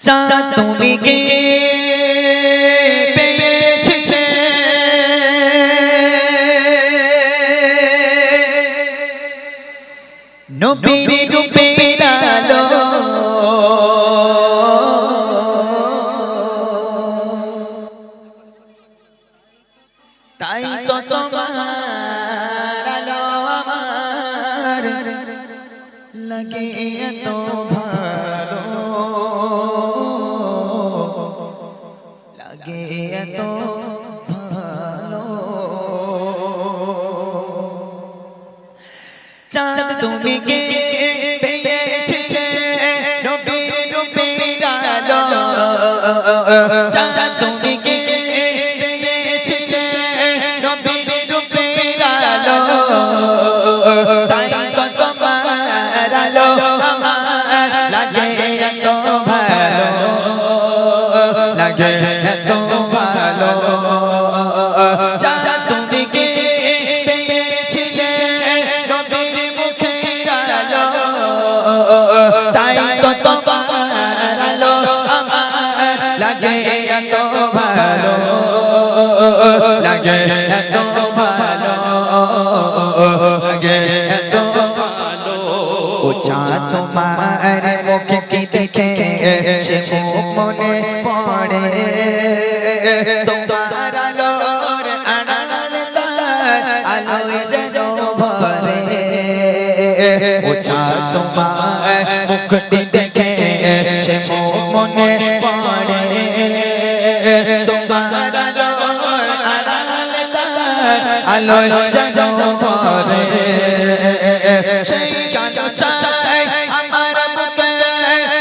চাঁদ তুমি কে পেয়েছিলে নবীর রূপে আলো তাই তো তোমার আলো আমার লাগে এত ভালো লাগে এত ভালো চাঁদ তুমি কে পেয়েছিলে নবীর রূপে আলো চাঁদ তুমি কে পেয়েছিলে নবীর রূপে আলো তাই তো তোমার আলো আমার লাগে এত ভালো লাগে এত ভালো চাঁদ তুমি কে পেয়েছিলে নবীর মুখের আলো তাই তো তোমার আলো আমার লাগে এত ভালো লাগে এত ভালো লাগে এত ভালো ও চাঁদ তোমার মুখকে দেখে সে মুখ মনে পড়ে তোমার আলোর আড়াল তার আলোয় যেন ভরে ও চাঁদ তোমার মুখটি দেখে সে মুখ মনে পড়ে তোমার আলোর আড়াল তার আলোয় যেন ভরে সেই কালো চাই আমার বুকে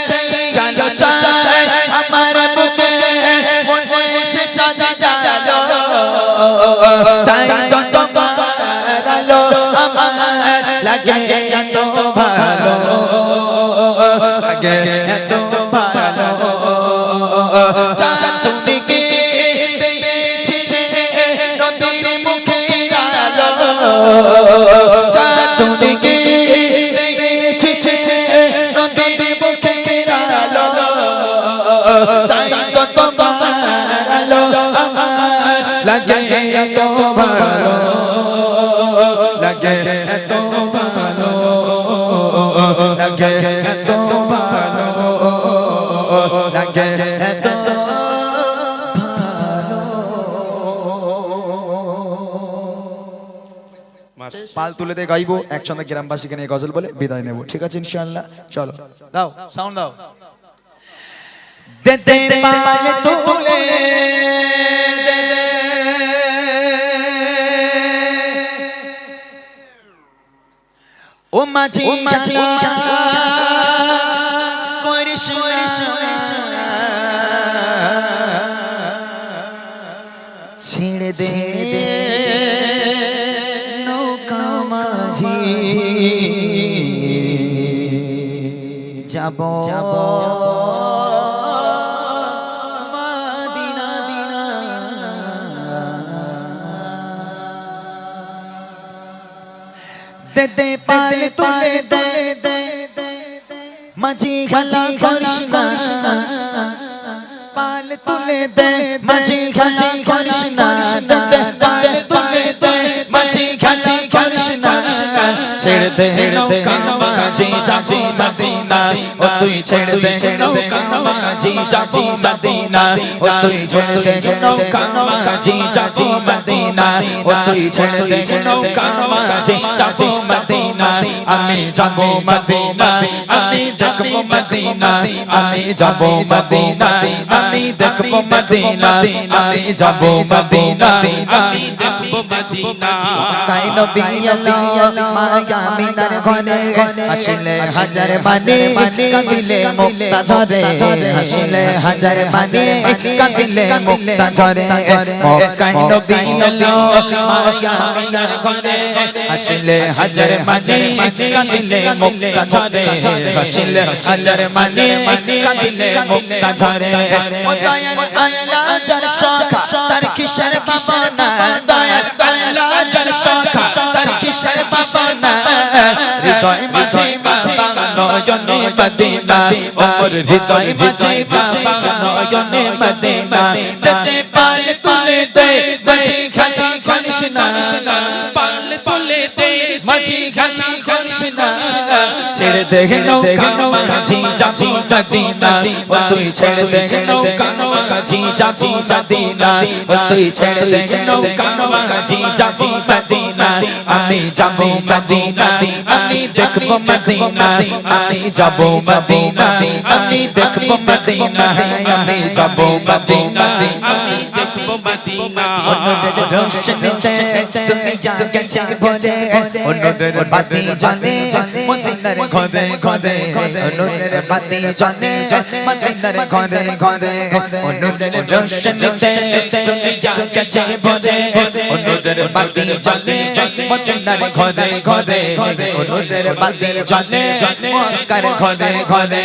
সেই কালো চাই আমার বুকে মনে সে সাজা জালো তাই তো তোমার আলো আমার লাগে এত ভালো লাগে এত ভালো চাঁদ তুমি কে পেয়েছিলে নবীর মুখের আলো চাঁদ তুমি কে পেয়েছিলে নবীর মুখের আলো তাই তো তোমার আলো আমার লাগে এত ভালো লাগে এত ভালো লাগে এত ভালো লাগে এত ভালো পাল তুলে দিয়ে গাইবো একসঙ্গে গ্রামবাসীকে নিয়ে গজল বলে বিদায় নেব ঠিক আছে ইনশাআল্লাহ চলো দাও সাউন্ড দাও দে দে পাল তুলে দে দে ও মাঝি করিস ছেড়ে দে নৌকা মাঝি যাব মদিনা দে দে পাল তুলে দে মাঝি খালা করিস না পাল তুলে দে মাঝি খালা করিস না দে দে পাল তুলে দে মাঝি খালা করিস না ছেড়ে দে নৌকা মাঝি যাবো মদিনা ও তুই ছেড়ে দে নৌকা মাঝি যাবো মদিনা ও তুই ছেড়ে দে নৌকা মাঝি যাবো মদিনা ও তুই ছেড়ে দে নৌকা মাঝি যাবো মদিনা আমি যাবো মদিনা আমি দেখবো মদিনা আমি যাবো মদিনা আমি দেখবো মদিনা আমি যাবো মদিনা আমি দেখবো মদিনা তাই নবী আল্লাহ মায়া মিনার ঘরে আসলে হাজার মানে কাঁদিলে মুক্তা ঝরে আসলে হাজার মানে কাঁদিলে মুক্তা ঝরে মক্কায় নবী আল্লাহ মায়া মিনার ঘরে আসলে হাজার মানে কাঁদিলে মুক্তা ঝরে আসলে হাজার মানে কাঁদিলে মুক্তা ঝরে ও দয়াল আল্লাহ যার শাখা তার কিসের পাবনা দয়াল আল্লাহ যার শাখা তার কিসের পাবনা হৃদয় মাঝে বাবা নয়নে মদিনা ওমর হৃদয় মাঝে কাবা নয়নে মদিনা দেখতে পাল তুলে দে মাঝে খাজি করিস না পাল তুলে দে মাঝে খাজি করিস না ছেড়ে দে নৌকা মাঝি যাবি মদিনা ও তুই ছেড়ে দে নৌকা মাঝি যাবি মদিনা ও তুই ছেড়ে দে নৌকা মাঝি যাবি মদিনা আমি যাব মদিনা আমি দেখব মদিনা আমি যাব মদিনা আমি দেখব মদিনা আমি যাব মদিনা আমি দেখব মদিনা ওদের রোশনীতে দুনিয়া গেছে ভরে ওদের বাতি জ্বলে মদিনার ঘরে ঘরে ওদের বাতি জ্বলে মদিনার ঘরে ঘরে ওদের রোশনীতে দুনিয়া গেছে ভরে ওদের বাতি জ্বলে মদিনার ঘরে ঘরে ওদের বাতি জ্বলে মক্কার ঘরে ঘরে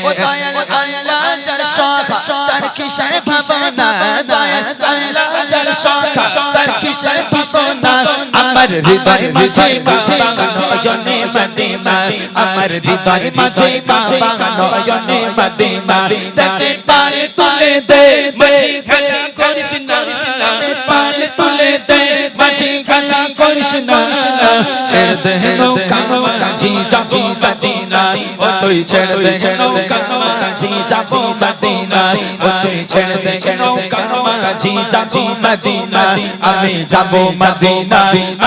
ও দয়াল আল্লাহ যার শাখা তার কিসের ভাবনা দয়াল আল্লাহ যার শাখা তার কিসের ভাবনা আমার হৃদয় মাঝে কাবা নয়নে মদিনা আমার হৃদয় মাঝে কাবা নয়নে মদিনা দেখতে পাল তুলে দে মাঝে খাজি করিস না পাল তুলে দে মাঝে খাজি করিস না ছেড়ে দে নৌকা মাঝি যাবি মদিনা ও তুই ছেড়ে দে নৌকা মাঝি যাবি মদিনা ও তুই ছেড়ে দে নৌকা মাঝি যাবি মদিনা আমি যাব মদিনা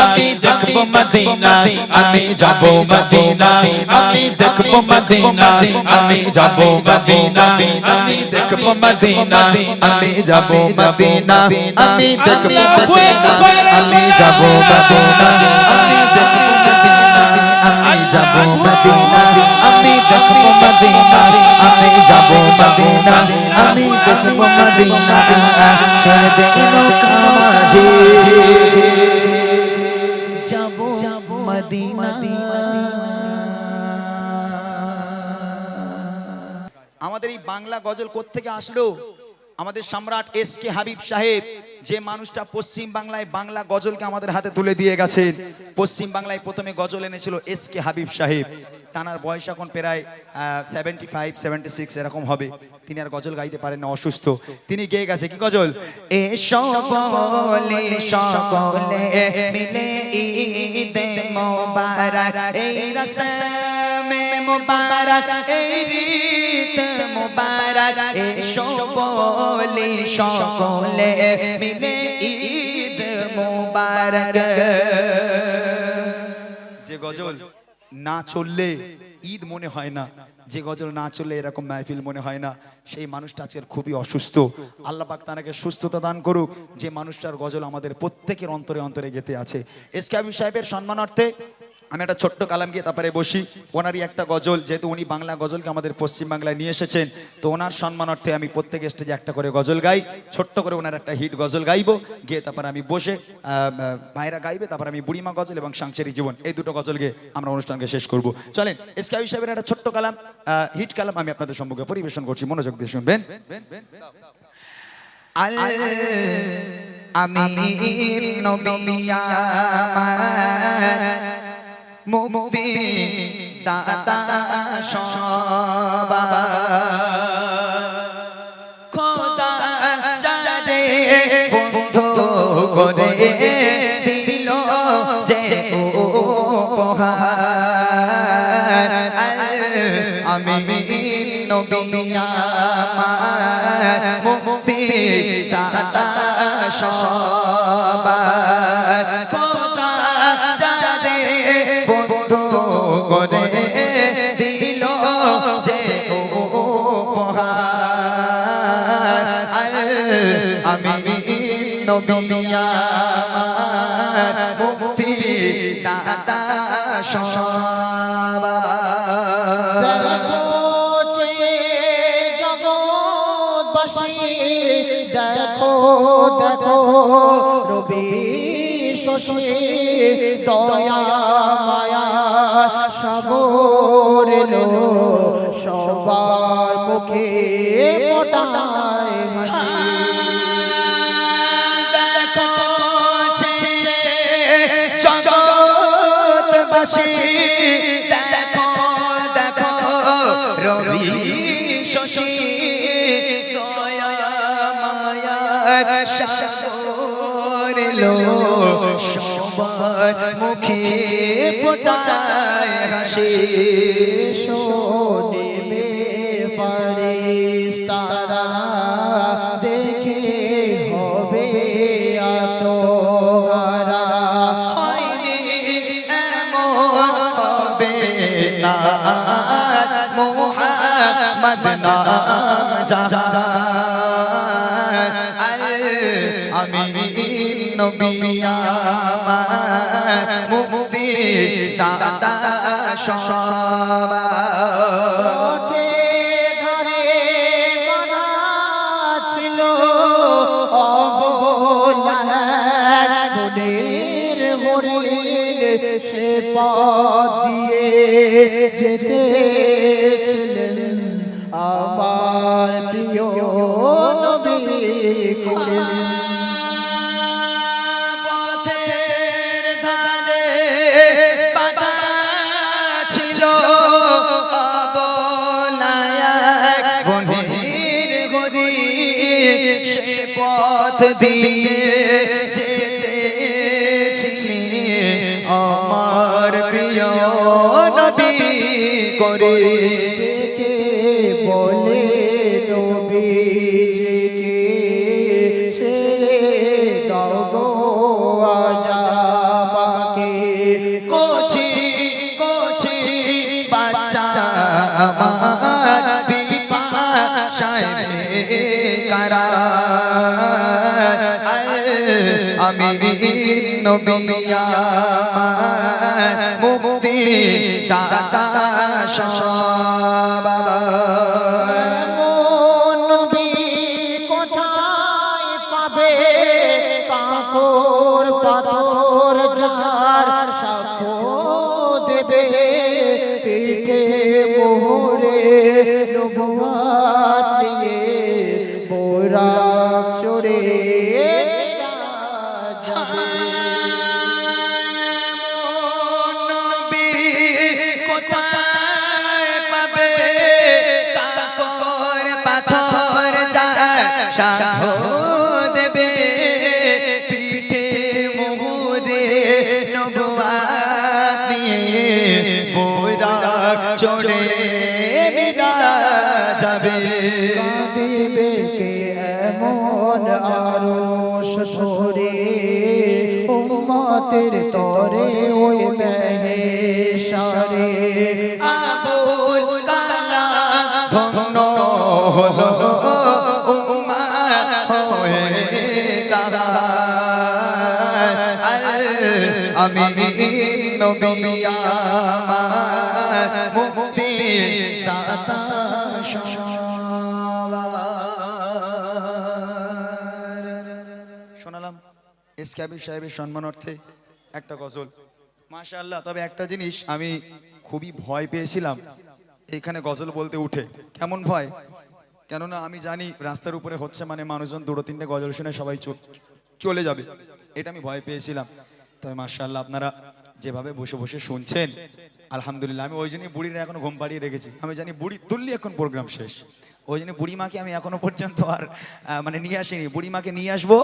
আমি দেখব মদিনা আমি যাব মদিনা আমি দেখব মদিনা আমি যাব মদিনা আমি দেখব মদিনা আমি যাব মদিনা আমি দেখব মদিনা আমি যাব মদিনা আমি দেখব মদিনা আমি যাব মদিনা আমি দেখব মদিনা আমি যাব মদিনা আমি দেখব মদিনা ছেড়ে দে নৌকা মাঝি যাব মদিনা আমাদের এই বাংলা গজল কোত্থেকে আসলো? আমাদের সম্রাট এস কে হাবিব সাহেব, যে মানুষটা পশ্চিম বাংলায় বাংলা গজলকে আমাদের হাতে তুলে দিয়ে গেছেন। পশ্চিম বাংলায় প্রথমে গজল এনেছিল এস কে হাবিব সাহেব। তানার বয়স এখন প্রায় 75-76 এরকম হবে। তিনি আর গজল গাইতে পারেন না, অসুস্থ। তিনি গেয়ে গেছে কি গজল? এসো বলে সকলে মিলে ঈদ মোবারক এই রসমে মোবারক এই রীত মোবারক এসো বলে সকলে মিলে ঈদ মোবারক। যে গজল না চললে ঈদ মনে হয় না, যে গজল না চললে এরকম মাহফিল মনে হয় না, সেই মানুষটা আজকে খুবই অসুস্থ। আল্লাহ পাক তাকে সুস্থতা দান করুক। যে মানুষটার গজল আমাদের প্রত্যেকের অন্তরে অন্তরে গেঁথে আছে। এস কে হাবিব সাহেবের সম্মানার্থে আমি একটা ছোট্ট কালাম গিয়ে তারপরে বসি। ওনারই একটা গজল, যেহেতু উনি বাংলা গজলকে আমাদের পশ্চিম বাংলায় নিয়ে এসেছেন, তো ওনার সম্মানার্থে আমি প্রত্যেক স্টেজে একটা করে গজল গাই। ছোট্ট করে ওনার একটা হিট গজল গাইবো, গিয়ে তারপরে আমি বসে ভাইরা গাইবে, তারপর আমি বুড়িমা গজল এবং সাংসারিক জীবন, এই দুটো গজল গিয়ে আমরা অনুষ্ঠানকে শেষ করব। চলেন, এস কে হাবিব সাহেবের একটা ছোট্ট কালাম, হিট কালাম আমি আপনাদের সম্মুখে পরিবেশন করছি, মনোযোগ দিয়ে শুনবেন। আমির নবী আমার মুক্তি দাতা সবার খোদা যারে বন্ধু করে দিল যে উপহার। আমির নবী আমার মুক্তি দাতা সবার খোদা যারে বন্ধু করে দিল যে উপহার। আমি নবী আমার মুক্তি দাতা সবার। দেখো দেখো রবি শশী দয়া মায়া সাগর লো সবার মুখে ফোটায় হাসি। দেখো জগৎবাসী দেখো দেখো সাগর এলো সবার মুখে ফোটায় হাসি শোনে ফারিস্তারা দেখে হবে আতোয়ারা হয়নি এমন হবে না মুহাম্মদ নাম যায় আমি নবী আমার মুক্তি দাতা সবার পথে ধারে বাঁধা ছিল অবলা বনের হরিণ সে পথ দিয়ে যেতেছিলেন আমার প্রিয় নবী করিম পথের ধারে বাঁধা ছিল অবলায় বনের গদি সে পথ দিয়ে যেতেছিলেন আমার প্রিয় নবী করে কে বলে নবীজিকে ছেড়ে দাও গো আজাবাকে কোচি কোচি বাচ্চা আমার পিপাসায় কারা আমি নবী আমার মুক্তি দাতা সবার এমন নবী কোথায় পাবে কাকর পাথর যার সাক্ষ্য দেবে পিঠে মোহরে নবুয়াত নিয়ে বোরাক চড়ে যাবে নবী কোথায় পাবে কাকর পাথর যায় সাক্ষ্য দেবে পিঠে মোহরে নবুয়াত নিয়ে বোরাক চড়ে মিরা যাবে কাঁদিবে কে এমন আরশ ধরে উম্মতের তরে ওই মেহেশারে আবুল কালাম ধন্য হলো উম্মত হয়ে দাঁড়ায় আমি নবী আমার মুক্তি দাতা সবার শোনালাম এসকাবি সাহেবের সম্মানার্থে একটা গজল মাশাআল্লাহ। তবে একটা জিনিস আমি খুবই ভয় পেয়েছিলাম এইখানে গজল বলতে উঠে। কেমন ভয়? কেননা আমি জানি রাস্তার উপরে হচ্ছে মানে মানুষজন দুটো তিনটে গজল শুনে সবাই চলে যাবে, এটা আমি ভয় পেয়েছিলাম। তবে মাশাআল্লাহ আপনারা যেভাবে বসে বসে শুনছেন আলহামদুলিল্লাহ। আমি ওই জন্যই বুড়িরা এখনো ঘুম পাড়িয়ে রেখেছি। আমি জানি বুড়ি তুললি এখন প্রোগ্রাম শেষ, ওই জন্য বুড়িমাকে আমি এখনো পর্যন্ত আর মানে নিয়ে আসিনি। বুড়িমাকে নিয়ে আসবো,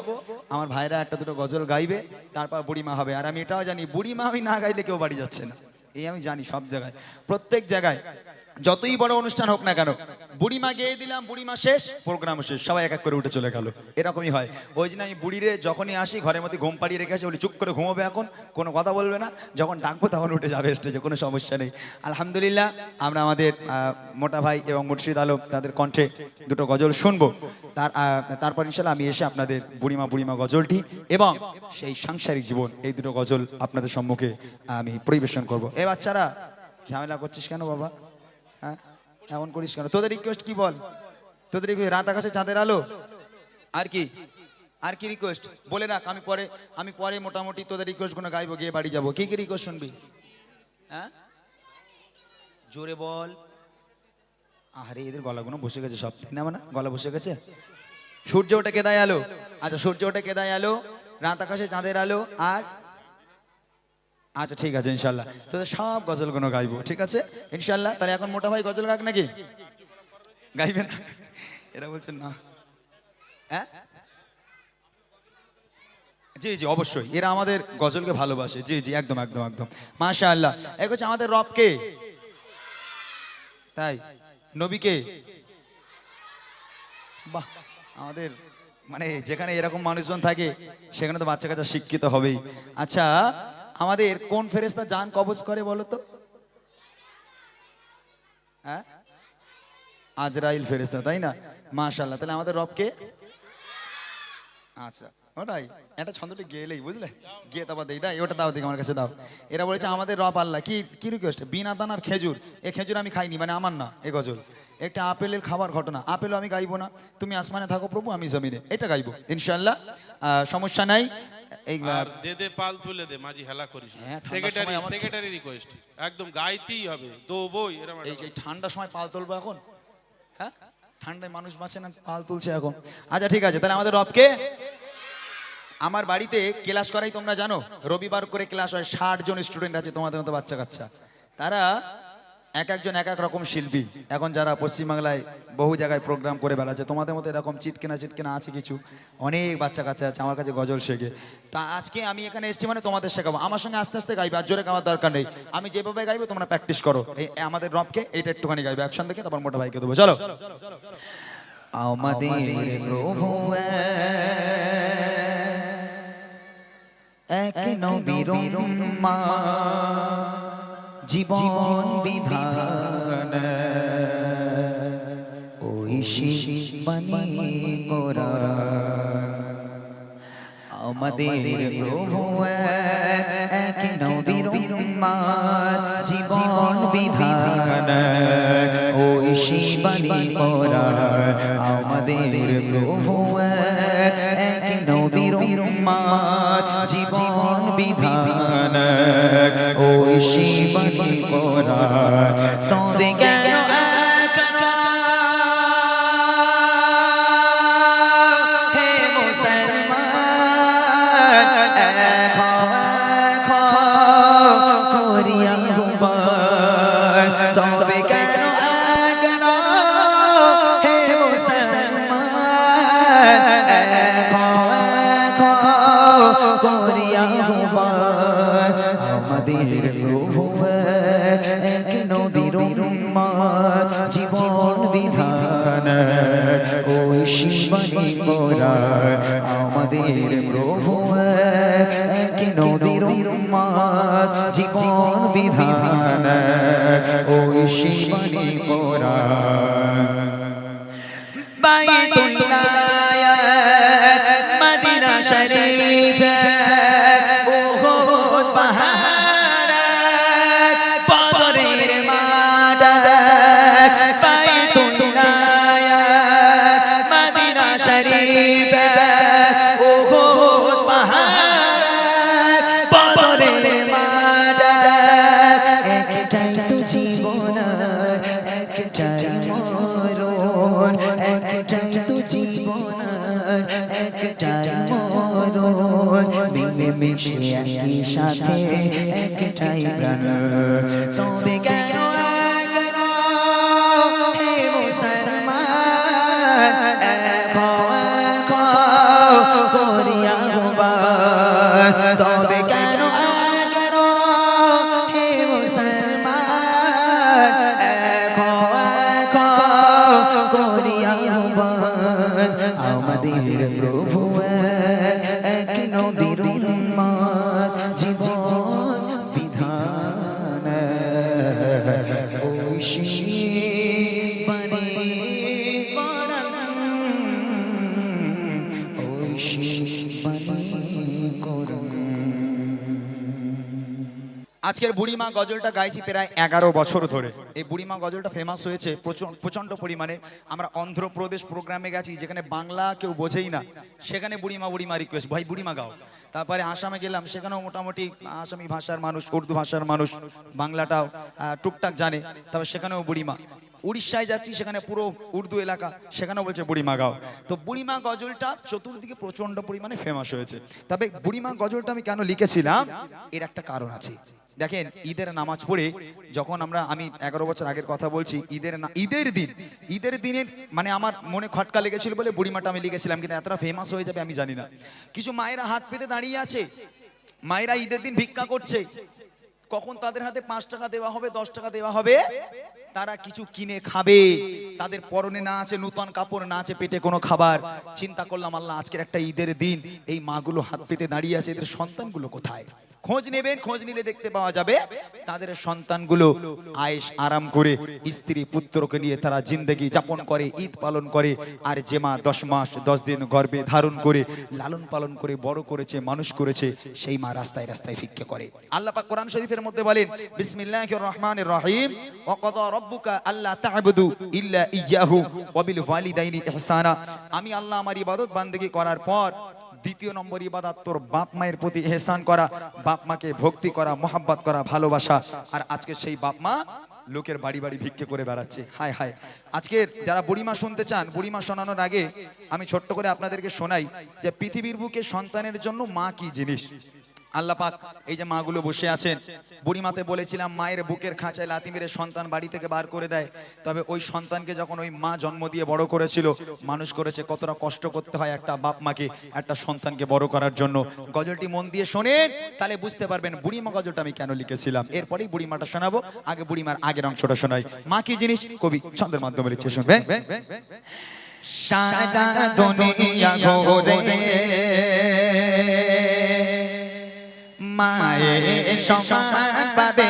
আমার ভাইরা একটা দুটো গজল গাইবে, তারপর বুড়িমা হবে। আর আমি এটাও জানি বুড়িমা আমি না গাইলে কেউ বাড়ি যাচ্ছে না, এই আমি জানি। সব জায়গায় প্রত্যেক জায়গায় যতই বড় অনুষ্ঠান হোক না কেন, বুড়িমা গেয়ে দিলাম, বুড়িমা শেষ, প্রোগ্রাম শেষ, সবাই এক এক করে উঠে চলে গেল, এরকমই হয়। ওই জন্য আমি বুড়িরে যখনই আসি ঘরের মধ্যে ঘুম পাড়িয়ে রেখে আসি, বলি চুপ করে ঘুমোবে, এখন কোনো কথা বলবে না, যখন ডাকবো তখন উঠে যাবে স্টেজে, কোনো সমস্যা নেই। আলহামদুলিল্লাহ আমরা আমাদের মোটা ভাই এবং মুর্শিদ আলম তাদের কণ্ঠে দুটো গজল শুনবো। তারপর ইনশাল্লাহ আমি এসে আপনাদের বুড়িমা বুড়িমা গজলটি এবং সেই সাংসারিক জীবন এই দুটো গজল আপনাদের সম্মুখে আমি পরিবেশন করব। এ বাচ্চারা ঝামেলা করছিস কেন বাবা? হ্যাঁ এমন করিস কেন? তোদের রিকোয়েস্ট কি বল? তোদের রিকোয়েস্ট রাত আকাশে চাঁদের আলো, আর কি? আর কি রিকোয়েস্ট বলে রাখ, আমি পরে মোটামুটি তোদের রিকোয়েস্ট গুলো গাইবো, গিয়ে বাড়ি যাবো। কি কি রিকোয়েস্ট শুনবি? হ্যাঁ জোরে বল। আরে এদের গলাগুলো বসে গেছে সব, তাই না? মানে গলা বসে গেছে। সূর্য ওঠে কেদায় আলো, আচ্ছা সূর্য ওঠে কেদায় আলো, রাত আকাশে চাঁদের আলো, আর আচ্ছা ঠিক আছে ইনশাল্লাহ তোদের সব গজলগুলো গাইবো, ঠিক আছে ইনশাল্লাহ। তাহলে এখন মোটা ভাই গজল গাক নাকি? গাইবে না? এরা বলছেন না। হ্যাঁ জি জি অবশ্যই, এরা আমাদের গজলকে ভালোবাসে। জি জি একদম একদম একদম, মাশাআল্লাহ। এক হচ্ছে আমাদের রবকে, তাই নবীকে, বাহ, আমাদের মানে যেখানে এরকম মানুষজন থাকে সেখানে তো বাচ্চা কাচ্চা শিক্ষিত হবেই। আচ্ছা, আমাদের কোন ফেরেশতা জান কবজ করে বলো তো? হ্যাঁ, আজরাইল ফেরেশতা, তাই না? মাশাআল্লাহ। তাহলে আমাদের রবকে, আচ্ছা ওটাই, একটা ছন্দটি গেলেই বুঝলে, গিয়ে তারপর দেই, তাই ওটা দাও দেখি আমার কাছে দাও। এরা বলেছে আমাদের রব আল্লাহ, কি কি রিকোয়েস্ট? বিনা দানার খেজুর, এই খেজুর আমি খাইনি, মানে আমার না এ গজল। একটা আপেলের খাবার ঘটনা, আপেলও আমি গাইবো না, তুমি আসমানে থাকো প্রভু আমি জমিনে, এটা গাইবো ইনশাআল্লাহ, সমস্যা নাই। আর দে দে পাল তুলে দে মাঝি হেলা করিস হ্যাঁ, ঠান্ডার সেক্রেটারি সময় আমার- সেক্রেটারি রিকোয়েস্ট একদম গাইতেই হবে দো বই এরকম এই যে ঠান্ডার সময় পাল তুলবো এখন, হ্যাঁ ঠান্ডায় মানুষ বাঁচে না, পাল তুলছে এখন। আচ্ছা ঠিক আছে, তাহলে আমাদের রবকে, আমার বাড়িতে ক্লাস করাই তোমরা জানো, রবিবার করে ক্লাস হয়, 60 জন স্টুডেন্ট আছে তোমাদের মতো বাচ্চা কাচ্চা, তারা এক একজন এক এক রকম শিল্পী। এখন যারা পশ্চিমবাংলায় বহু জায়গায় প্রোগ্রাম করে বেড়াচ্ছে, তোমাদের মতো এরকম চিটকেনা চিটকেনা আছে কিছু, অনেক বাচ্চা কাচ্চা আছে আমার কাছে গজল শেখে। তা আজকে আমি এখানে এসেছি মানে তোমাদের শেখাবো, আমার সঙ্গে আস্তে আস্তে গাইবে, আর জোরে গাওয়ার দরকার নেই, আমি যেভাবে গাইবো তোমরা প্র্যাকটিস করো। এই আমাদের রবকে এইটা একটুখানি গাইবে অ্যাকশন দেখে, তারপর মোটা ভাইকে দেবো, চলো। আমাদের প্রভু এক নবীর উম্মত, জীবন বিধান ঐশী বাণী কোরআন। আমাদের প্রভু এক নবীর উম্মত, জীবন বিধান ঐশী বাণী কোরআন। আমাদের প্রভু এক নবীর উম্মত, জীবন বিধান ঐশী বাণী কোরআন। তবে কেন হে মুসলমান করিয়া হুবান, তবে কেন হে মুসলমান করিয়া হুবান। আমাদের প্রভু এক নবীর উম্মত, জীবন বিধান ঐশী বাণী কোরআন। আমাদের প্রভু এক নবীর উম্মত, জীবন বিধান ঐশী বাণী কোরআন। বাইতুল্লাহ মদিনা শরীফ উহুদ পাহাড় বদরের মাঠ। বাইতুল্লাহ মদিনা শরীফ উহুদ পাহাড় বদরের মাঠ। একটাই তো জীবন একটাই মরণ, একটাই তো জীবন একটাই মরণ। মিলে মিশে একই সাথে একটাই প্রাণ। তবে কেন হে মুসলমান করিয়া হুবান, তবে কেন হে মুসলমান করিয়া হুবান। আমাদের প্রভু এক নবীর উম্মত, জীবন বিধান ঐশী বাণী কোরআন। ঐশী বাণী কোরআন। আজকের বুড়িমা গজলটা গাইছি প্রায় 11 বছর ধরে। এই বুড়িমা গজলটা ফেমাস হয়েছে প্রচন্ড পরিমাণে। আমরা অন্ধ্রপ্রদেশ প্রোগ্রামে গেছি, যেখানে বাংলা কেউ বোঝেই না, সেখানে বুড়িমা বুড়িমা রিকোয়েস্ট, ভাই বুড়িমা গাও। তারপরে আসামে গেলাম, সেখানেও মোটামুটি আসামি ভাষার মানুষ, উর্দু ভাষার মানুষ, বাংলাটাও টুকটাক জানে, তবে সেখানেও বুড়িমা। উড়িষ্যায় যাচ্ছি, সেখানে পুরো উর্দু এলাকা, সেখানেও বলছে বুড়িমা গাও। তো বুড়িমা গজলটা চতুর্দিকে প্রচন্ড পরিমাণে ফেমাস হয়েছে। তবে বুড়িমা গজলটা আমি কেন লিখেছিলাম, এর একটা কারণ আছে। দেখেন, ঈদের নামাজ পড়ে যখন আমি 11 বছর আগের কথা বলছি, ঈদের দিনের মানে আমার মনে খটকা লেগেছিল বলে বুড়িমাটা আমি লিখেছিলাম, কিন্তু এতটা ফেমাস হয়ে যাবে আমি জানি না। কিছু মায়েরা হাত পেতে দাঁড়িয়ে আছে, মায়েরা ঈদের দিন ভিক্ষা করছে, কখন তাদের হাতে 5 টাকা দেওয়া হবে, 10 টাকা দেওয়া হবে, তারা কিছু কিনে খাবে। তাদের পরনে না আছে নূতন কাপড়, না আছে পেটে কোনো খাবার। চিন্তা করলাম, আল্লাহ, আজকের একটা ঈদের দিন, এই মাগুলো হাত পেতে দাঁড়িয়ে আছে, এদের সন্তানগুলো কোথায়? খোঁজ নেবেন, খোঁজ নিলে দেখতে পাওয়া যাবে তাদের সন্তানগুলো আয়েশ আরাম করে স্ত্রী পুত্রকে নিয়ে তারা জিন্দেগি যাপন করে, ঈদ পালন করে। আর যে মা 10 মাস 10 দিন গর্ভে ধারণ করে লালন পালন করে বড় করেছে, মানুষ করেছে, সেই মা রাস্তায় রাস্তায় ভিক্ষা করে। আল্লাহ পাক কোরআন শরীফের মধ্যে বলেন, বিসমিল্লাহির রহমানির রহিম, ওয়া কাদা রাব্বুকা আল্লা তা'বুদু ইল্লা ইয়্যাহু ওয়া বিল ওয়ালিদাইনি ইহসানা। আমি আল্লাহ আমার ইবাদত বান্দেগি করার পর দ্বিতীয় নম্বর ইবাদত তোর বাপ মায়ের প্রতি ইহসান করা, বাপ মাকে ভক্তি করা, মোহাব্বত করা, ভালোবাসা। আর আজকে সেই বাপ মা লোকের বাড়ি বাড়ি ভিক্ষে করে বেড়াচ্ছে। হায় হায়। আজকে যারা বুড়িমা শুনতে চান, বুড়িমা শোনানোর আগে আমি ছোট্ট করে আপনাদেরকে শোনাই যে পৃথিবীর বুকে সন্তানের জন্য মা কি জিনিস। আল্লাহ পাক এই যে মাগুলো বসে আছেন, বুড়িমাতে বলেছিলাম মায়ের বুকের খাঁচায় লাথি মেরে সন্তান বাড়ি থেকে বার করে দেয়। তবে ওই সন্তানকে যখন ওই মা জন্ম দিয়ে বড় করেছিল, মানুষ করেছে, কতটা কষ্ট করতে হয় একটা বাপ মাকে একটা সন্তানকে বড় করার জন্য। গজলটি মন দিয়ে শোনেন, তাহলে বুঝতে পারবেন বুড়িমা গজলটা আমি কেন লিখেছিলাম। এরপরেই বুড়িমাটা শোনাবো, আগে বুড়িমার আগের অংশটা শোনাই। মা কি জিনিস কবি ছন্দের মাধ্যমে লিখছে, শুনবেন। সারা দুনিয়া ঘুরে মায়ের সমান পাবে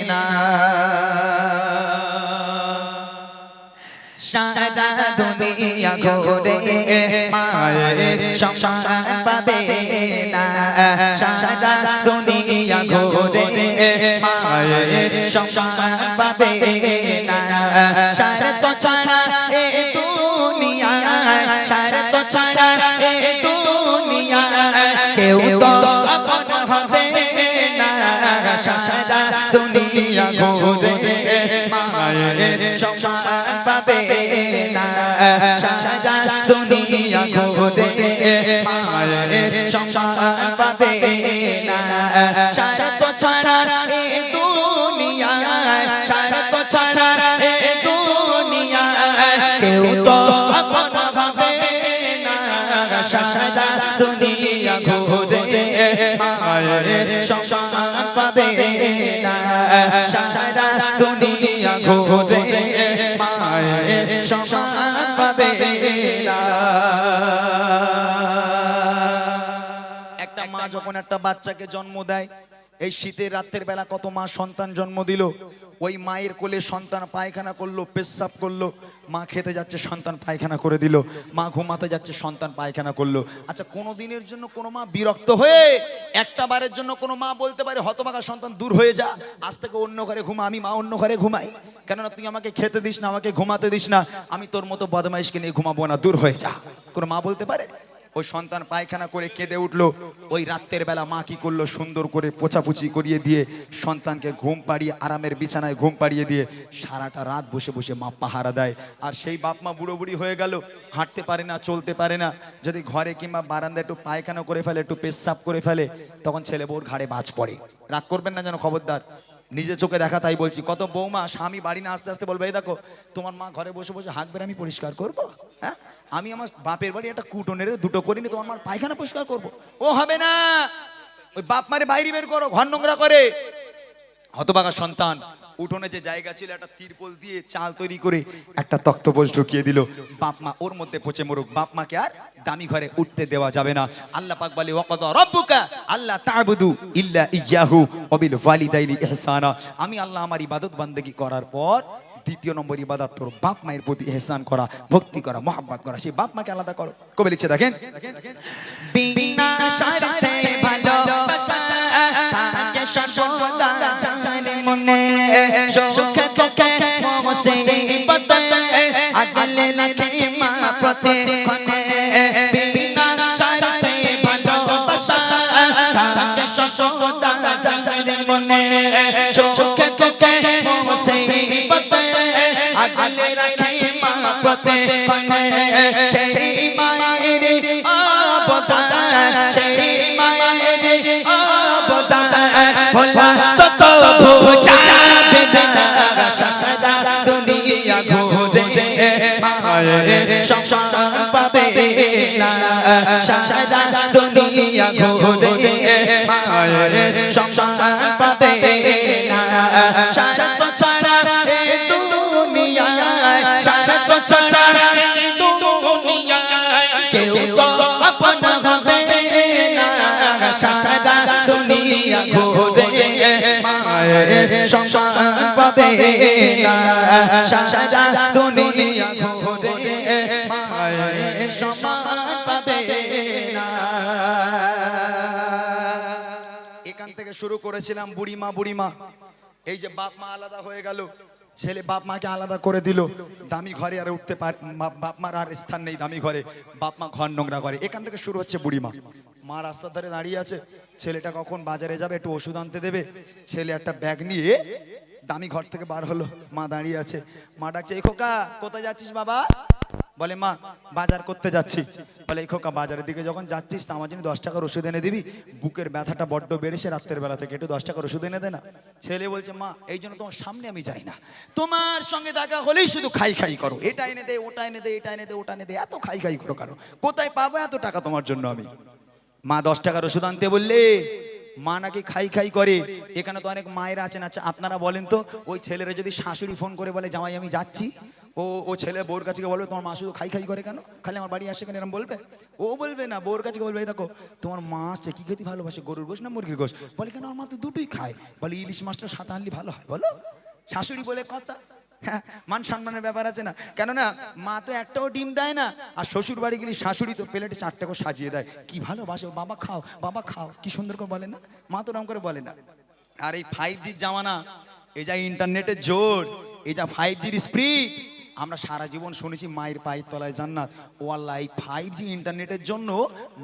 না, সারা দুনিয়া ঘুরে মায়ের সমান পাবে না, সারা দুনিয়া ঘুরে মায়ের সমান পাবে না। সারা তো ছাড়া এ দুনিয়া, সারা তো ছাড়া এ দুনিয়া কেউ তো আপন হবে না, সারা দুনিয়া ঘুরে মায়ের সমান পাবে না, সারা দুনিয়া ঘুরে মায়ের সমান পাবে না। সারা তো ছাড়া এ দুনিয়া, সারা তো ছাড়া এ দুনিয়া কেউ তো আপন হবে না, সারা দুনিয়া ঘুরে মায়ের সমান পাবে না, সারা দুনিয়া ঘুরে মায়ের সমান পাবে না। একটা মা যখন একটা বাচ্চাকে জন্ম দেয়, এই শীতের রাতের বেলা কত মা সন্তান জন্ম দিল, ওই মায়ের কোলে সন্তান পায়খানা করলো, পেশাব করলো, মা খেতে যাচ্ছে সন্তান পায়খানা করে দিল, মা ঘুমাতে যাচ্ছে সন্তান পায়খানা করলো। আচ্ছা, কোনো দিনের জন্য কোনো মা বিরক্ত হয়ে একটা বারের জন্য কোনো মা বলতে পারে হতভাগা সন্তান দূর হয়ে যা, আজ থেকে অন্য ঘরে ঘুমা, আমি মা অন্য ঘরে ঘুমাই, কেননা তুই আমাকে খেতে দিস না, আমাকে ঘুমাতে দিস না, আমি তোর মতো বদমাইশকে নিয়ে ঘুমাবো না, দূর হয়ে যা। কোনো মা বলতে পারে? ওই সন্তান পায়খানা করে কেঁদে উঠলো, ওই রাতের বেলা মা কি করলো, সুন্দর করে পোছাপুছি করিয়ে দিয়ে সন্তানকে ঘুম পাড়িয়ে আরামের বিছানায় ঘুম পাড়িয়ে দিয়ে সারাটা রাত বসে বসে মা পাহারা দেয়। আর সেই বাপ মা বুড়ো বুড়ি হয়ে গেল, হাঁটতে পারে না, চলতে পারে না, যদি ঘরে কিংবা বারান্দায় একটু পায়খানা করে ফেলে, একটু পেশাব করে ফেলে, তখন ছেলে বউর ঘাড়ে বাজ পড়ে। রাগ করবেন না যেন, খবরদার, নিজে চোখে দেখা তাই বলছি। কত বৌমা স্বামী বাড়ি না আসতে আসতে বলবে, এই দেখো তোমার মা ঘরে বসে বসে হাঁকবে, আমি পরিষ্কার করবো? হ্যাঁ, আমি আমার বাপের বাড়ি একটা কুটোনের দুটো করিনি, তোমার মার পায়খানা পরিষ্কার করবো? ও হবে না, ওই বাপ মারে বাইরে বের করো, ঘর নোংরা করে। হতভাগা সন্তান উঠোনে যে জায়গা ছিল একটা তিরপল দিয়ে চাল তৈরি করে একটা তক্তপোষ ঢুকিয়ে দিল, বাপ মা ওর মধ্যে পচে মরুক, বাপ মাকে আর দামি ঘরে উঠতে দেওয়া যাবে না। আল্লাহ পাক বলে, ওয়া কাদা রাব্বুকা আল্লা তা'বুদু ইল্লা ইয়্যাহু ওয়া বিল ওয়ালিদাইনি ইহসানা। আমি আল্লাহ আমার ইবাদত বান্দেগি করার পর দ্বিতীয় নম্বর ইবাদত তোর বাপ মায়ের প্রতি ইহসান করা, ভক্তি করা, মোহাব্বত করা। সেই বাপ মাকে আলাদা করো। কবি লিখছে, দেখেন, বিনা স্বার্থে ভালোবাসা থাকে সর্বদা যার মনে, সুখে দুঃখে মুসিবতে আগলে রাখে মা প্রতিক্ষণে। বিনা স্বার্থে ভালোবাসা থাকে সর্বদা যার মনে, সুখে দুঃখে মুসিবতে আগলে রাখে মা প্রত্যেকক্ষণে সেই মায়ের অবদান সেই মায়ের অবদান ভোলা তো বুঝাবে না সারা দুনিয়া ঘুরে মায়ের সংসার পাবে না সারা দুনিয়া ঘুরে মায়ের সংসার পাবে না সারা তো ছাড়া এ দুনিয়ায় সারা তো ছাড়া এ দুনিয়ায় কেউ তো আপন হবে না সারা দুনিয়া ঘুরে মায়ের সংসার পাবে না সারা দুনিয়া ঘুরে মায়ের সংসার পাবে না। এখান থেকে শুরু করেছিলাম বুড়িমা বুড়িমা, এই যে বাপ মা আলাদা হয়ে গেল, ছেলে বাপ মাকে আলাদা করে দিল, দামি ঘরে আর উঠতে পারে, বাপ মার আর স্থান নেই দামি ঘরে, বাপ মা ঘর নোংরা করে। এখান থেকে শুরু হচ্ছে বুড়িমা। মা রাস্তার ধারে দাঁড়িয়ে আছে, ছেলেটা কখন বাজারে যাবে একটু ওষুধ আনতে দেবে, ছেলে একটা ব্যাগ নিয়ে দামি ঘর থেকে বার হলো, মা দাঁড়িয়ে আছে, মা ডাকছে এই খোকা কোথায় যাচ্ছিস বাবা? বলে মা বাজার করতে যাচ্ছি। বলে এই খোকা বাজারের দিকে যখন যাচ্ছিস তা আমার জন্য 10 টাকার ওষুধ এনে দিবি, বুকের ব্যথাটা বড্ড বেড়েছে রাত্রের বেলা থেকে, একটু 10 টাকার ওষুধ এনে দে না। ছেলে বলছে মা এই জন্য তোমার সামনে আমি যাই না, তোমার সঙ্গে দেখা হলেই শুধু খাই খাই করো, এটা এনে দে ওটা এনে দে এটা এনে দে ওটা এনে দে, এত খাই খাই করো কারো, কোথায় পাবো এত টাকা তোমার জন্য আমি? মা 10 টাকার ওষুধ আনতে বললে মা নাকি খাই খাই করে। এখানে তো অনেক মায়েরা আছেন, আচ্ছা আপনারা বলেন তো ওই ছেলেরা যদি শাশুড়ি ফোন করে বলে জামাই আমি যাচ্ছি, ও ছেলে বউর কাছে বলবে তোমার মা শুধু খাই খাই করে কেন, খালি আমার বাড়ি আসে কেন, এরকম বলবে? ও বলবে না, বউর কাছে বলবে এই দেখো তোমার মা আসছে, কি খেতে ভালোবাসে, গরুর গোশ না মুরগির গোশ? বলে কেন আমার মা তো দুটোই খায়। বলে ইলিশ মাছটা সাথে আনলি ভালো হয়। বলো শাশুড়ি বলে কথা, হ্যাঁ মান সম্মানের ব্যাপার আছে না, কেননা মা তো একটাও ডিম দেয় না, আর শ্বশুর বাড়ি গেলে শাশুড়ি তো প্লেটে 4টা করে সাজিয়ে দেয়, কি ভালোবাসো বাবা খাও কি সুন্দর করে বলে না, মা তো রকম করে বলে না। আর এই 5Gর জামানা, এই যা ইন্টারনেটের জোর, এই যা 5Gর স্পিড, আমরা সারা জীবন শুনেছি মায়ের পায়ের তলায় জান্নাত। ও আল্লাহ, এই 5G ইন্টারনেটের জন্য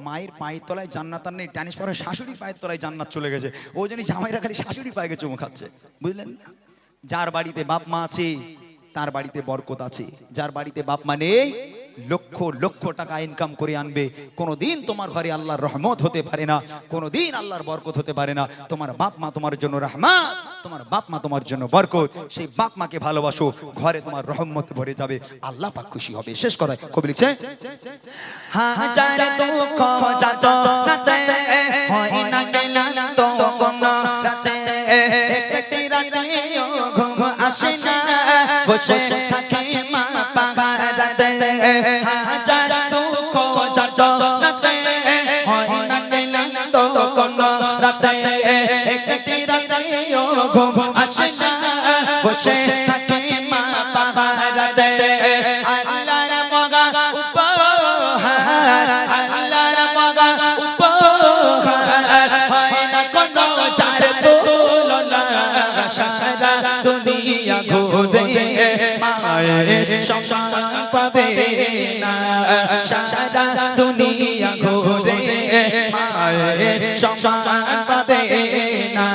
মায়ের পায়ের তলায় জান্নাত আর নেই, ট্রান্সফারে শাশুড়ির পায়ের তলায় জান্নাত চলে গেছে। ওই জন্যই জামাইরা খালি শাশুড়ি পায়ে চুমু খাচ্ছে, বুঝলেন না? যার বাড়িতে বাপ মা আছে তার বাড়িতে বরকত আছে, যার বাড়িতে বাপ মা নেই লক্ষ লক্ষ টাকা ইনকাম করে আনবে, কোনোদিন তোমার ঘরে আল্লাহর রহমত হতে পারে না, কোনোদিন আল্লাহর বরকত হতে পারে না। তোমার বাপ মা তোমার জন্য রহমত, তোমার বাপ মা তোমার জন্য বরকত, সেই বাপ মাকে ভালোবাসো, ঘরে তোমার রহমত ভরে যাবে, আল্লাহ পাক খুশি হবে। শেষ করায় কবি লিখছে হাজার দুঃখ যাতনাতে হয় না ক্লান্ত কোনো রাতে, একটি রাতে ঘুম আসে না, বসে থাকে মা পাহারাতে। হাজার দুঃখ যাতনাতে হয় না ক্লান্ত কোনো রাতে, একটি রাতে ঘুম আসে না, বসে থাকে মা পাহারাতে। আল্লাহর মগা উপহার, আল্লাহর মগা উপহার, হয় না কোনো যার তুলনা, সারা দুনিয়া ঘুরে মায়ের সংসার পাবে না, সারা দুনিয়া ঘুরে মায়ের সংসার পাবে না।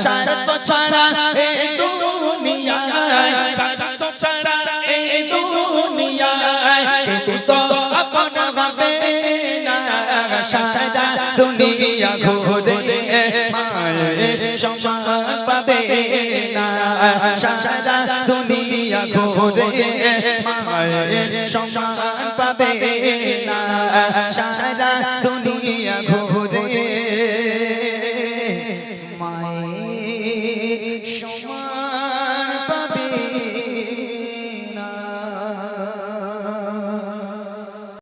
সারা তো ছাড়া এই দুনিয়ায়, সারা তো ছাড়া এই দুনিয়ায় কেউ তো আপন হবে না, সারা দুনিয়া ঘুরে মায়ের সংসার পাবে না, সারা দুনিয়া ঘুরে মায়ের সংসার পাবে না।